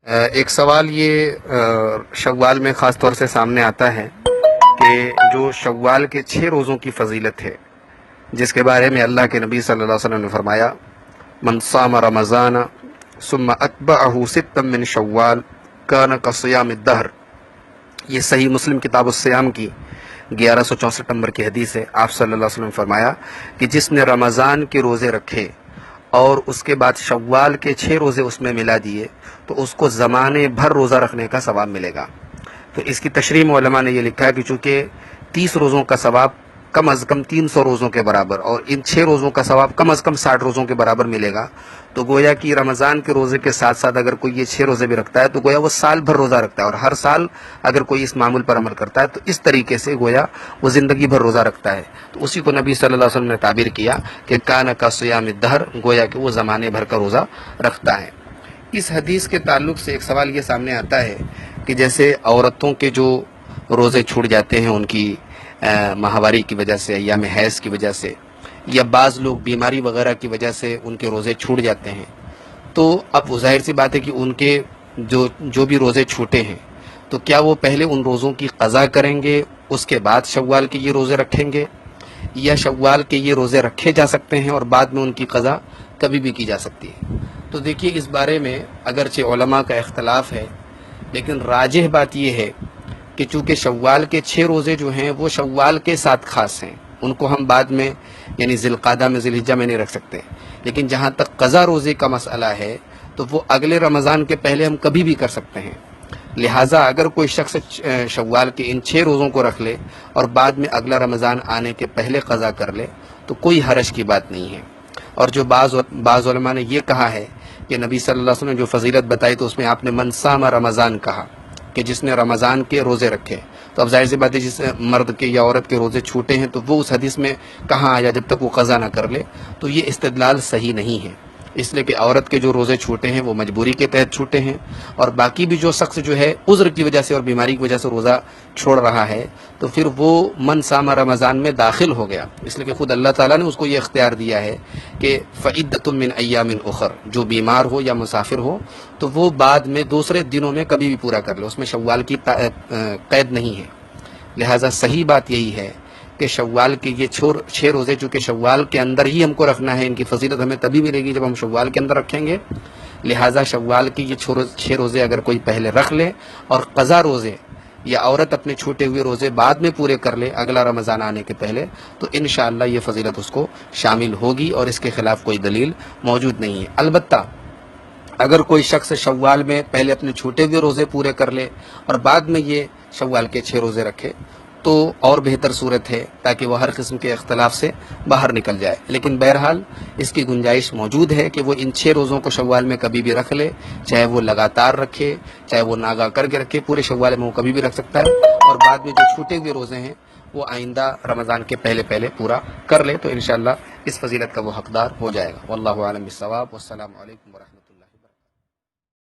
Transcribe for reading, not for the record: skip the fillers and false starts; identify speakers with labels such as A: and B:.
A: ایک سوال یہ شوال میں خاص طور سے سامنے آتا ہے کہ جو شوال کے 6 روزوں کی فضیلت ہے، جس کے بارے میں اللہ کے نبی صلی اللہ علیہ وسلم نے فرمایا من صام رمضان ثم اتبعہ ستا من شوال کان کصیام الدہر۔ یہ صحیح مسلم کتاب الصیام کی 1164 نمبر کی حدیث ہے۔ آپ صلی اللہ علیہ وسلم نے فرمایا کہ جس نے رمضان کے روزے رکھے اور اس کے بعد شوال کے 6 روزے اس میں ملا دیے تو اس کو زمانے بھر روزہ رکھنے کا ثواب ملے گا۔ تو اس کی تشریح میں علماء نے یہ لکھا ہے کہ چونکہ 30 روزوں کا ثواب کم از کم 300 روزوں کے برابر اور ان 6 روزوں کا ثواب کم از کم 60 روزوں کے برابر ملے گا، تو گویا کہ رمضان کے روزے کے ساتھ ساتھ اگر کوئی یہ 6 روزے بھی رکھتا ہے تو گویا وہ سال بھر روزہ رکھتا ہے، اور ہر سال اگر کوئی اس معمول پر عمل کرتا ہے تو اس طریقے سے گویا وہ زندگی بھر روزہ رکھتا ہے۔ تو اسی کو نبی صلی اللہ علیہ وسلم نے تعبیر کیا کہ کان کا صیام الدہر، گویا کہ وہ زمانے بھر کا روزہ رکھتا ہے۔ اس حدیث کے تعلق سے ایک سوال یہ سامنے آتا ہے کہ جیسے عورتوں کے جو روزے چھوٹ جاتے ہیں ان کی ماہواری کی وجہ سے یا حیض کی وجہ سے، یا بعض لوگ بیماری وغیرہ کی وجہ سے ان کے روزے چھوٹ جاتے ہیں، تو اب ظاہر سی بات ہے کہ ان کے جو بھی روزے چھوٹے ہیں تو کیا وہ پہلے ان روزوں کی قضا کریں گے اس کے بعد شوال کے یہ روزے رکھیں گے، یا شوال کے یہ روزے رکھے جا سکتے ہیں اور بعد میں ان کی قضا کبھی بھی کی جا سکتی ہے؟ تو دیکھیے، اس بارے میں اگرچہ علماء کا اختلاف ہے، لیکن راجح بات یہ ہے کہ چونکہ شوال کے 6 روزے جو ہیں وہ شوال کے ساتھ خاص ہیں، ان کو ہم بعد میں یعنی ذی القعدہ میں ذی الحجہ میں نہیں رکھ سکتے، لیکن جہاں تک قضا روزے کا مسئلہ ہے تو وہ اگلے رمضان کے پہلے ہم کبھی بھی کر سکتے ہیں۔ لہٰذا اگر کوئی شخص شوال کے ان 6 روزوں کو رکھ لے اور بعد میں اگلا رمضان آنے کے پہلے قضا کر لے تو کوئی حرج کی بات نہیں ہے۔ اور جو بعض علماء نے یہ کہا ہے کہ نبی صلی اللہ علیہ وسلم نے جو فضیلت بتائی تو اس میں آپ نے من صام رمضان کہا کہ جس نے رمضان کے روزے رکھے، تو اب ظاہر سی بات ہے جس مرد کے یا عورت کے روزے چھوٹے ہیں تو وہ اس حدیث میں کہاں آیا جب تک وہ قضا نہ کر لے، تو یہ استدلال صحیح نہیں ہے، اس لیے کہ عورت کے جو روزے چھوٹے ہیں وہ مجبوری کے تحت چھوٹے ہیں، اور باقی بھی جو شخص جو ہے عذر کی وجہ سے اور بیماری کی وجہ سے روزہ چھوڑ رہا ہے تو پھر وہ من صام رمضان میں داخل ہو گیا، اس لیے کہ خود اللہ تعالیٰ نے اس کو یہ اختیار دیا ہے کہ فعدۃ من ایام اخر، جو بیمار ہو یا مسافر ہو تو وہ بعد میں دوسرے دنوں میں کبھی بھی پورا کر لے، اس میں شوال کی قید نہیں ہے۔ لہٰذا صحیح بات یہی ہے کہ شوال کے یہ 6 روزے چونکہ شوال کے اندر ہی ہم کو رکھنا ہے، ان کی فضیلت ہمیں تبھی ملے گی جب ہم شوال کے اندر رکھیں گے، لہٰذا شوال کی یہ 6 روزے اگر کوئی پہلے رکھ لے اور قضا روزے یا عورت اپنے چھوٹے ہوئے روزے بعد میں پورے کر لے اگلا رمضان آنے کے پہلے، تو انشاءاللہ یہ فضیلت اس کو شامل ہوگی اور اس کے خلاف کوئی دلیل موجود نہیں ہے۔ البتہ اگر کوئی شخص شوال میں پہلے اپنے چھوٹے ہوئے روزے پورے کر لے اور بعد میں یہ شوال کے 6 روزے رکھے تو اور بہتر صورت ہے، تاکہ وہ ہر قسم کے اختلاف سے باہر نکل جائے، لیکن بہرحال اس کی گنجائش موجود ہے کہ وہ ان 6 روزوں کو شوال میں کبھی بھی رکھ لے، چاہے وہ لگاتار رکھے چاہے وہ ناگا کر کے رکھے، پورے شوال میں وہ کبھی بھی رکھ سکتا ہے، اور بعد میں جو چھوٹے ہوئے روزے ہیں وہ آئندہ رمضان کے پہلے پورا کر لے تو انشاءاللہ اس فضیلت کا وہ حقدار ہو جائے گا۔ واللہ اعلم بالصواب، والسلام علیکم ورحمۃ اللہ۔